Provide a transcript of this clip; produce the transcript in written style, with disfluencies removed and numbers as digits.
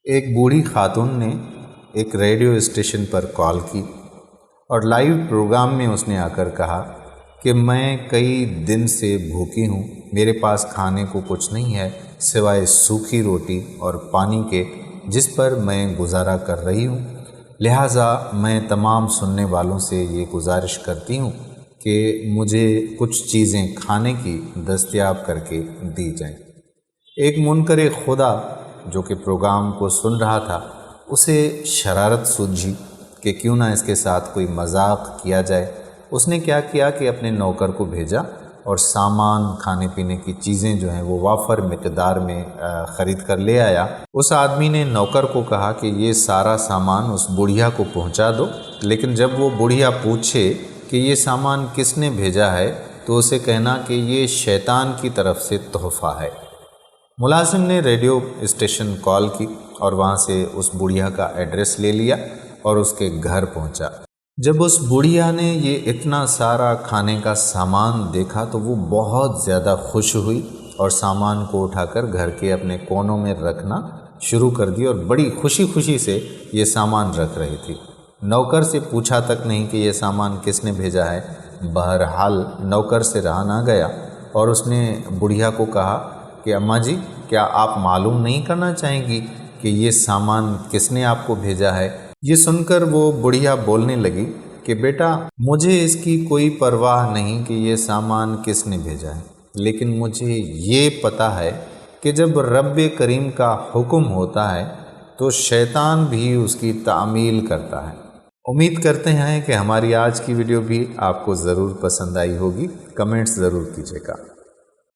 ایک بوڑھی خاتون نے ایک ریڈیو اسٹیشن پر کال کی اور لائیو پروگرام میں اس نے آ کر کہا کہ میں کئی دن سے بھوکی ہوں، میرے پاس کھانے کو کچھ نہیں ہے سوائے سوکھی روٹی اور پانی کے جس پر میں گزارا کر رہی ہوں، لہٰذا میں تمام سننے والوں سے یہ گزارش کرتی ہوں کہ مجھے کچھ چیزیں کھانے کی دستیاب کر کے دی جائیں۔ ایک منکر خدا جو کہ پروگرام کو سن رہا تھا، اسے شرارت سوجھی کہ کیوں نہ اس کے ساتھ کوئی مذاق کیا جائے۔ اس نے کیا کیا کہ اپنے نوکر کو بھیجا اور سامان کھانے پینے کی چیزیں جو ہیں وہ وافر مقدار میں خرید کر لے آیا۔ اس آدمی نے نوکر کو کہا کہ یہ سارا سامان اس بڑھیا کو پہنچا دو، لیکن جب وہ بڑھیا پوچھے کہ یہ سامان کس نے بھیجا ہے تو اسے کہنا کہ یہ شیطان کی طرف سے تحفہ ہے۔ ملازم نے ریڈیو اسٹیشن کال کی اور وہاں سے اس بڑھیا کا ایڈریس لے لیا اور اس کے گھر پہنچا۔ جب اس بڑھیا نے یہ اتنا سارا کھانے کا سامان دیکھا تو وہ بہت زیادہ خوش ہوئی اور سامان کو اٹھا کر گھر کے اپنے کونوں میں رکھنا شروع کر دی اور بڑی خوشی سے یہ سامان رکھ رہی تھی۔ نوکر سے پوچھا تک نہیں کہ یہ سامان کس نے بھیجا ہے۔ بہرحال نوکر سے رہا نہ گیا اور اس نے بڑھیا کو کہا کہ اماں جی، کیا آپ معلوم نہیں کرنا چاہیں گی کہ یہ سامان کس نے آپ کو بھیجا ہے؟ یہ سن کر وہ بڑھیا بولنے لگی کہ بیٹا، مجھے اس کی کوئی پرواہ نہیں کہ یہ سامان کس نے بھیجا ہے، لیکن مجھے یہ پتہ ہے کہ جب رب کریم کا حکم ہوتا ہے تو شیطان بھی اس کی تعمیل کرتا ہے۔ امید کرتے ہیں کہ ہماری آج کی ویڈیو بھی آپ کو ضرور پسند آئی ہوگی۔ کمنٹس ضرور کیجیے گا۔